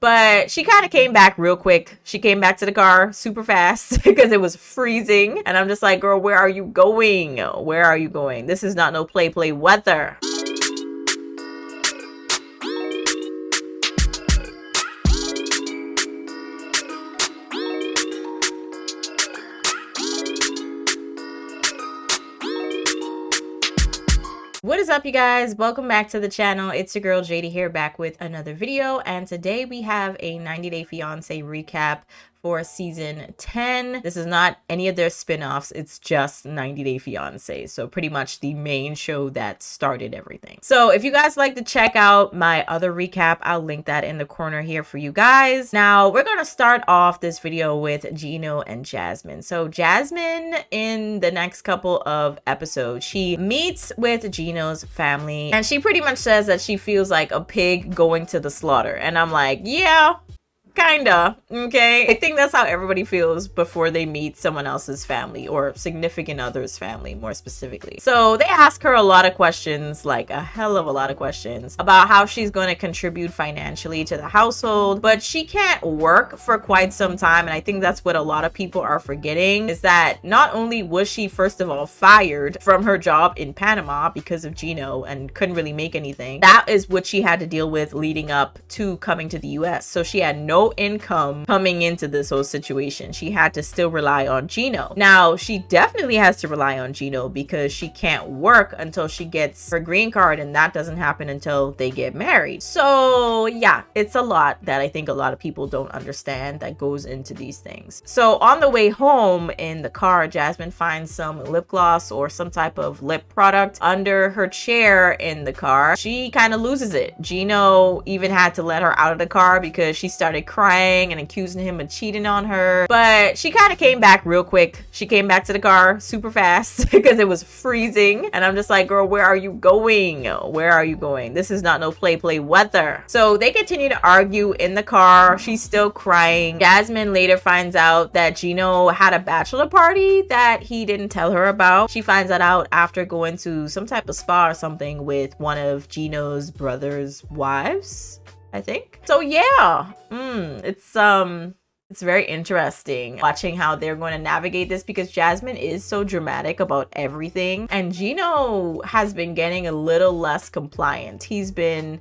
But she kind of came back real quick. She came back to the car super fast because it was freezing. And I'm just like, girl, where are you going? Where are you going? This is not no play weather. What is up, you guys? Welcome back to the channel. It's your girl JD here, back with another video, and today we have a 90 Day Fiancé recap for season 10. This is not any of their spin-offs, it's just 90 Day Fiancé, so pretty much the main show that started everything. So if you guys like to check out my other recap, I'll link that in the corner here for you guys. Now we're gonna start off this video with Gino and Jasmine. So Jasmine, in the next couple of episodes, she meets with Gino's family and she pretty much says that she feels like a pig going to the slaughter, and I'm like, yeah, kinda. Okay, I think that's how everybody feels before they meet someone else's family or significant other's family, more specifically. So they ask her a lot of questions, like a hell of a lot of questions, about how she's going to contribute financially to the household, but she can't work for quite some time. And I think that's what a lot of people are forgetting, is that not only was she first of all fired from her job in Panama because of Gino and couldn't really make anything, that is what she had to deal with leading up to coming to the US. So she had no income coming into this whole situation. She had to still rely on Gino. Now she definitely has to rely on Gino because she can't work until she gets her green card, and that doesn't happen until they get married. So yeah, it's a lot that I think a lot of people don't understand that goes into these things. So on the way home in the car, Jasmine finds some lip gloss or some type of lip product under her chair in the car. She kind of loses it. Gino even had to let her out of the car because she started crying and accusing him of cheating on her. But she kind of came back real quick. She came back to the car super fast because it was freezing. And I'm just like, girl, where are you going? Where are you going? This is not no play weather. So they continue to argue in the car. She's still crying. Jasmine later finds out that Gino had a bachelor party that he didn't tell her about. She finds that out after going to some type of spa or something with one of Gino's brother's wives, I think. So yeah, it's very interesting watching how they're going to navigate this, because Jasmine is so dramatic about everything and Gino has been getting a little less compliant. He's been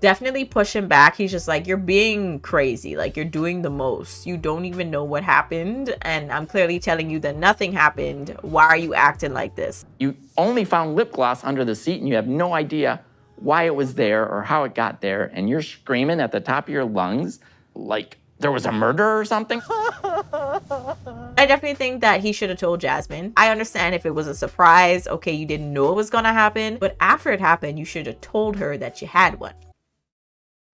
definitely pushing back. He's just like, you're being crazy, like you're doing the most, you don't even know what happened, and I'm clearly telling you that nothing happened. Why are you acting like this? You only found lip gloss under the seat and you have no idea why it was there or how it got there, and you're screaming at the top of your lungs like there was a murder or something. I definitely think that he should have told Jasmine. I understand if it was a surprise, okay, you didn't know it was gonna happen, but after it happened, you should have told her that you had one.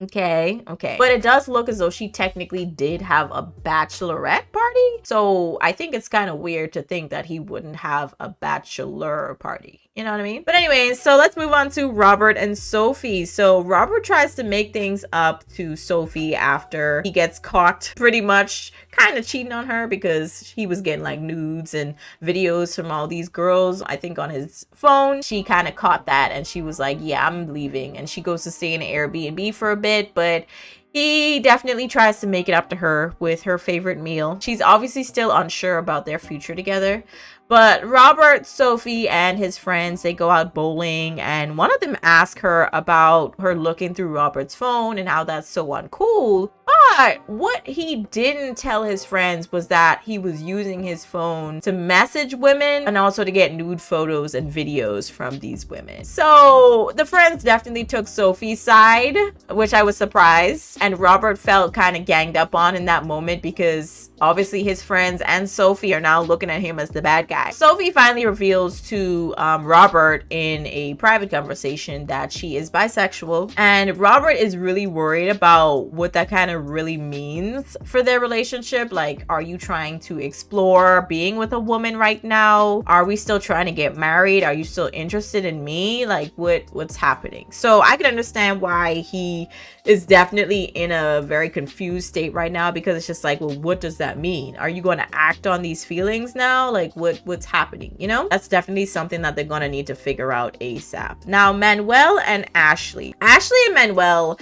Okay. But it does look as though she technically did have a bachelorette party. So I think it's kind of weird to think that he wouldn't have a bachelor party. You know what I mean? But anyways, so let's move on to Robert and Sophie. So Robert tries to make things up to Sophie after he gets caught pretty much kind of cheating on her, because he was getting like nudes and videos from all these girls, I think, on his phone. She kind of caught that and she was like, yeah, I'm leaving. And she goes to stay in an Airbnb for a bit, but he definitely tries to make it up to her with her favorite meal. She's obviously still unsure about their future together. But Robert, Sophie, and his friends, they go out bowling, and one of them asks her about her looking through Robert's phone and how that's so uncool. But what he didn't tell his friends was that he was using his phone to message women and also to get nude photos and videos from these women. So the friends definitely took Sophie's side, which I was surprised. And Robert felt kind of ganged up on in that moment because obviously his friends and Sophie are now looking at him as the bad guy. Sophie finally reveals to Robert in a private conversation that she is bisexual, and Robert is really worried about what that kind of really means for their relationship. Like, are you trying to explore being with a woman right now? Are we still trying to get married? Are you still interested in me? Like, what's happening? So I can understand why he is definitely in a very confused state right now, because it's just like, well, what does that mean? Are you going to act on these feelings now? Like, what's happening? You know, that's definitely something that they're going to need to figure out ASAP. Now, Manuel and Ashley and Manuel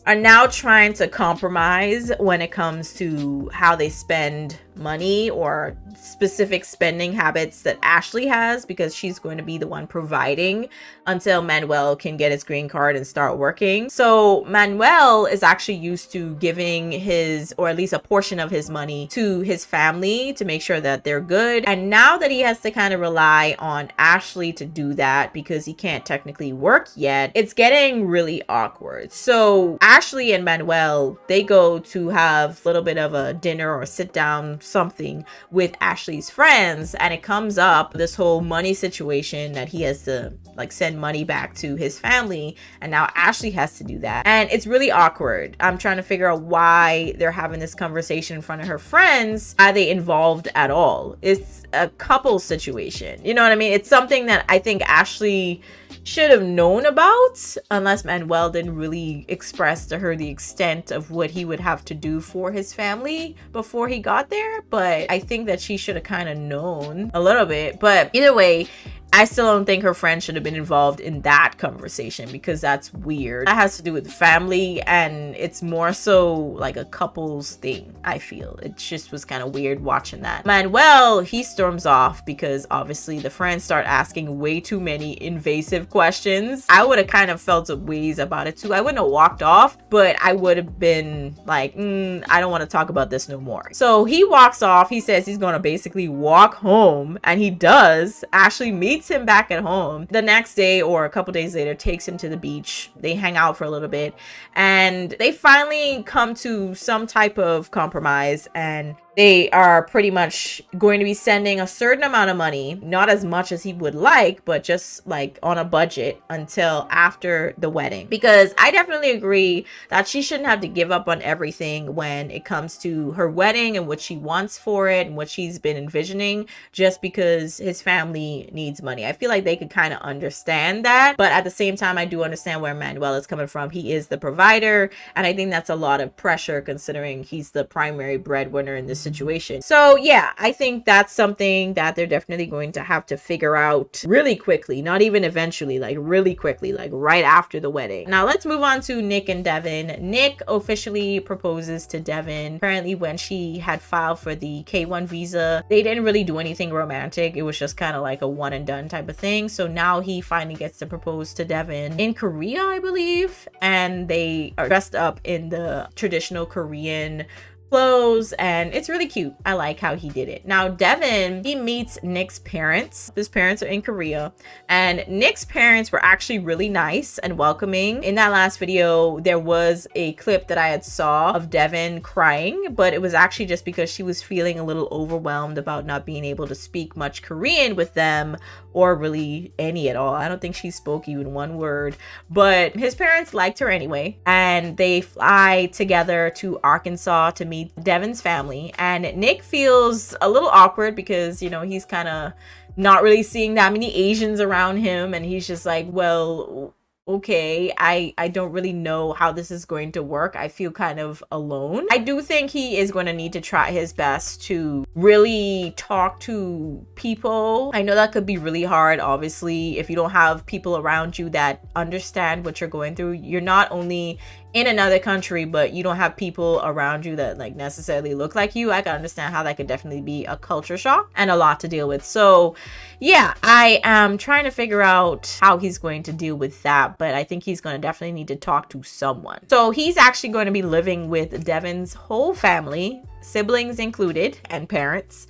are now trying to compromise when it comes to how they spend money or specific spending habits that Ashley has, because she's going to be the one providing until Manuel can get his green card and start working. So Manuel is actually used to giving his, or at least a portion of his money, to his family to make sure that they're good. And now that he has to kind of rely on Ashley to do that because he can't technically work yet, it's getting really awkward. So Ashley and Manuel, they go to have a little bit of a dinner or sit down something with Ashley's friends, and it comes up this whole money situation that he has to like send money back to his family, and now Ashley has to do that, and it's really awkward. I'm trying to figure out why they're having this conversation in front of her friends. Are they involved at all? It's a couple situation, you know what I mean? It's something that I think Ashley should have known about, unless Manuel didn't really express to her the extent of what he would have to do for his family before he got there. But I think that she should have kind of known a little bit. But either way, I still don't think her friend should have been involved in that conversation, because that's weird. That has to do with family, and it's more so like a couple's thing, I feel. It just was kind of weird watching that. Manuel, he storms off because obviously the friends start asking way too many invasive questions. I would have kind of felt a ways about it too. I wouldn't have walked off, but I would have been like, I don't want to talk about this no more. So he walks off. He says he's going to basically walk home, and he does. Ashley meets him back at home the next day, or a couple days later, takes him to the beach. They hang out for a little bit, and they finally come to some type of compromise, and they are pretty much going to be sending a certain amount of money, not as much as he would like, but just like on a budget until after the wedding. Because I definitely agree that she shouldn't have to give up on everything when it comes to her wedding and what she wants for it and what she's been envisioning, just because his family needs money. I feel like they could kind of understand that, but at the same time, I do understand where Manuel is coming from. He is the provider, and I think that's a lot of pressure considering he's the primary breadwinner in this situation. So yeah, I think that's something that they're definitely going to have to figure out really quickly, not even eventually, like really quickly, like right after the wedding. Now let's move on to Nick and Devin. Nick officially proposes to Devin. Apparently when she had filed for the K1 visa, they didn't really do anything romantic. It was just kind of like a one and done type of thing. So now he finally gets to propose to Devin in Korea, I believe, and they are dressed up in the traditional Korean clothes, and it's really cute. I like how he did it. Now Devin, he meets Nick's parents. His parents are in Korea, and Nick's parents were actually really nice and welcoming. In that last video, there was a clip that I had saw of Devin crying, but it was actually just because she was feeling a little overwhelmed about not being able to speak much Korean with them, or really any at all. I don't think she spoke even one word, but his parents liked her anyway, and they fly together to Arkansas to meet Devin's family. And Nick feels a little awkward because, you know, he's kind of not really seeing that many Asians around him, and he's just like, well, okay, I don't really know how this is going to work. I feel kind of alone. I do think he is going to need to try his best to really talk to people. I know that could be really hard, obviously, if you don't have people around you that understand what you're going through. You're not only in another country, but you don't have people around you that like necessarily look like you. I can understand how that could definitely be a culture shock and a lot to deal with. So yeah, I am trying to figure out how he's going to deal with that, but I think he's going to definitely need to talk to someone. So he's actually going to be living with Devin's whole family, siblings included, and parents.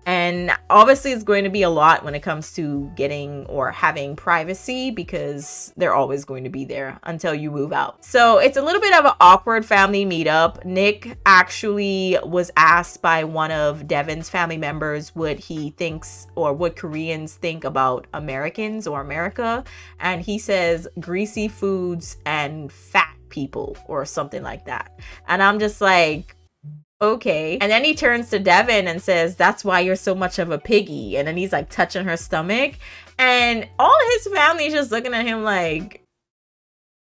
And obviously it's going to be a lot when it comes to getting or having privacy, because they're always going to be there until you move out. So it's a little bit of an awkward family meetup. Nick actually was asked by one of Devin's family members what he thinks or what Koreans think about Americans or America. And he says greasy foods and fat people or something like that. And I'm just like, okay. And then he turns to Devin and says, that's why you're so much of a piggy. And then he's like touching her stomach, and all his family is just looking at him like,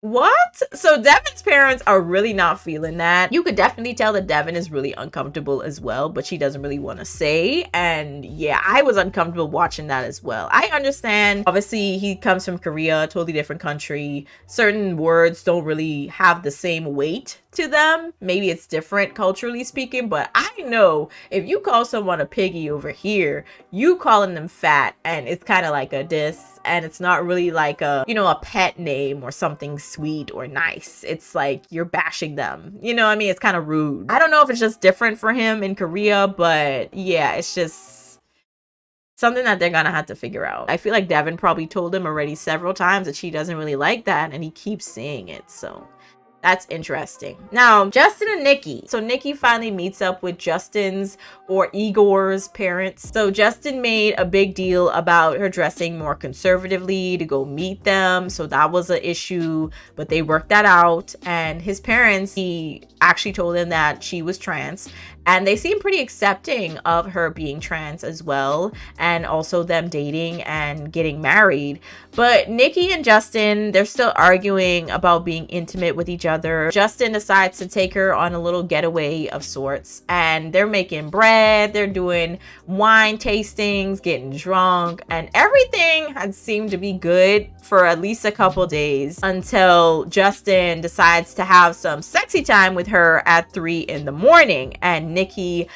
What? So Devin's parents are really not feeling that. You could definitely tell that Devin is really uncomfortable as well, but she doesn't really want to say. And yeah, I was uncomfortable watching that as well. I understand. Obviously, he comes from Korea, totally different country. Certain words don't really have the same weight to them. Maybe it's different culturally speaking, but I know if you call someone a piggy over here, you calling them fat, and it's kind of like a diss, and it's not really like a, you know, a pet name or something sweet or nice. It's like you're bashing them, you know what I mean? It's kind of rude. I don't know if it's just different for him in Korea, but yeah, it's just something that they're gonna have to figure out. I feel like Devin probably told him already several times that she doesn't really like that, and he keeps saying it, so that's interesting. Now, Justin and Nikki. So Nikki finally meets up with Justin's or Igor's parents. So Justin made a big deal about her dressing more conservatively to go meet them. So that was an issue, but they worked that out. And his parents, he actually told them that she was trans. And they seem pretty accepting of her being trans as well, and also them dating and getting married. But Nikki and Justin, they're still arguing about being intimate with each other. Justin decides to take her on a little getaway of sorts, and they're making bread, they're doing wine tastings, getting drunk, and everything had seemed to be good for at least a couple days until Justin decides to have some sexy time with her at 3 in the morning, and Nikki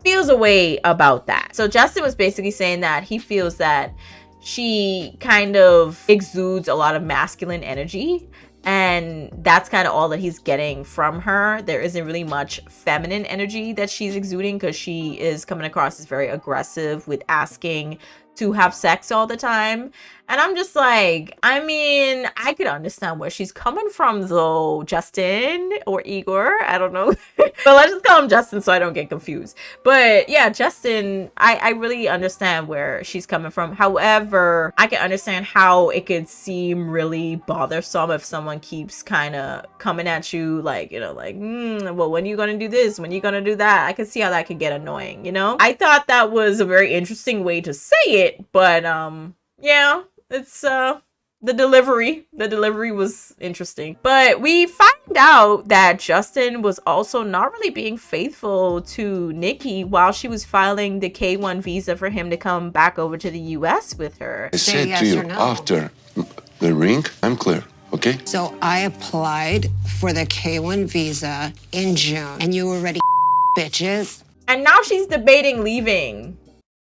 feels a way about that. So Justin was basically saying that he feels that she kind of exudes a lot of masculine energy, and that's kind of all that he's getting from her. There isn't really much feminine energy that she's exuding, because she is coming across as very aggressive with asking to have sex all the time. And I'm just like, I mean, I could understand where she's coming from though, Justin or Igor, I don't know. But let's just call him Justin so I don't get confused. But yeah, Justin, I really understand where she's coming from. However, I can understand how it could seem really bothersome if someone keeps kind of coming at you like, you know, like, well, when are you gonna do this? When are you gonna do that? I can see how that could get annoying, you know? I thought that was a very interesting way to say it, but yeah, it's the delivery was interesting. But we find out that Justin was also not really being faithful to Nikki while she was filing the K1 visa for him to come back over to the US with her. I said to you after the ring, I'm clear. Okay? So I applied for the K1 visa in June, and you were ready, bitches. And now she's debating leaving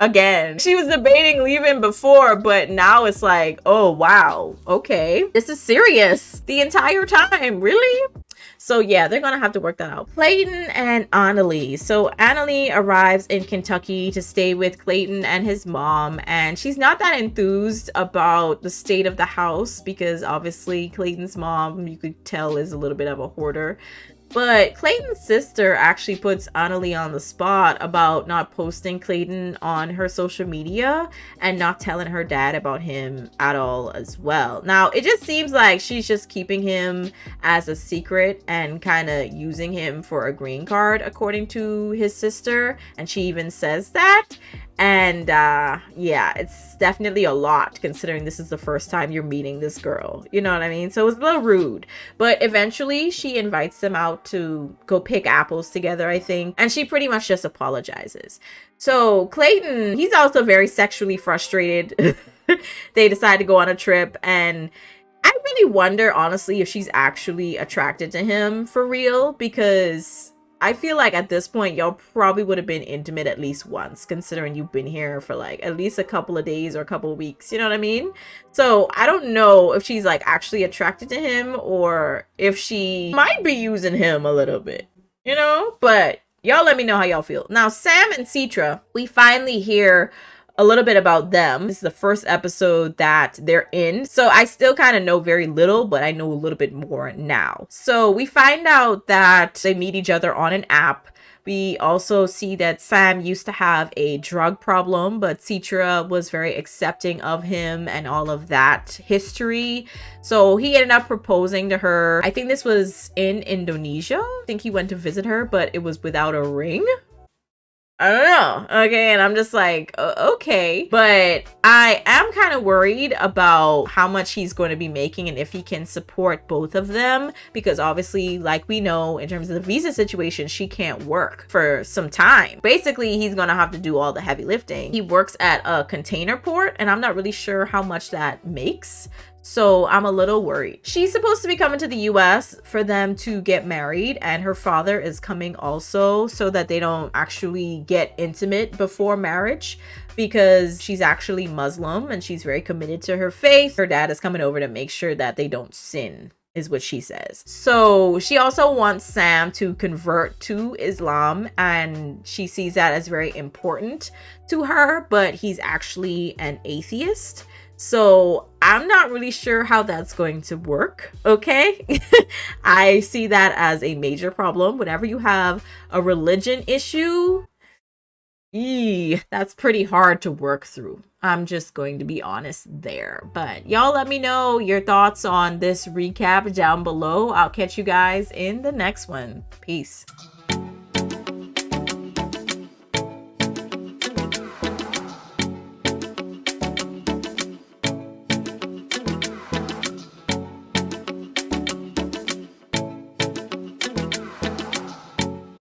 again. She was debating leaving before, but now it's like, oh wow, okay, this is serious the entire time, really? So yeah, they're gonna have to work that out. Clayton and Annalie. So Annalie arrives in Kentucky to stay with Clayton and his mom, and she's not that enthused about the state of the house because obviously Clayton's mom, you could tell, is a little bit of a hoarder. But Clayton's sister actually puts Annalie on the spot about not posting Clayton on her social media and not telling her dad about him at all as well. Now, it just seems like she's just keeping him as a secret and kind of using him for a green card, according to his sister. And she even says that. And yeah, it's definitely a lot considering this is the first time you're meeting this girl, you know what I mean? So it's a little rude, but eventually she invites them out to go pick apples together, I think, and she pretty much just apologizes. So Clayton, he's also very sexually frustrated. They decide to go on a trip, and I really wonder honestly if she's actually attracted to him for real, because I feel like at this point, y'all probably would have been intimate at least once, considering you've been here for like at least a couple of days or a couple of weeks, you know what I mean? So I don't know if she's like actually attracted to him or if she might be using him a little bit, you know? But y'all let me know how y'all feel. Now, Sam and Citra, we finally hear a little bit about them. This is the first episode that they're in, so I still kind of know very little, but I know a little bit more now. So we find out that they meet each other on an app. We also see that Sam used to have a drug problem, but Citra was very accepting of him and all of that history. So he ended up proposing to her. I think this was in Indonesia. I think he went to visit her, but it was without a ring. I don't know. Okay. And I'm just like, okay. But I am kind of worried about how much he's going to be making and if he can support both of them. Because obviously, like we know, in terms of the visa situation, she can't work for some time. Basically, he's going to have to do all the heavy lifting. He works at a container port, and I'm not really sure how much that makes. So I'm a little worried. She's supposed to be coming to the US for them to get married, and her father is coming also so that they don't actually get intimate before marriage, because she's actually Muslim and she's very committed to her faith. Her dad is coming over to make sure that they don't sin, is what she says. So she also wants Sam to convert to Islam, and she sees that as very important to her, but he's actually an atheist. So I'm not really sure how that's going to work, okay? I see that as a major problem. Whenever you have a religion issue, that's pretty hard to work through. I'm just going to be honest there. But y'all let me know your thoughts on this recap down below. I'll catch you guys in the next one. Peace.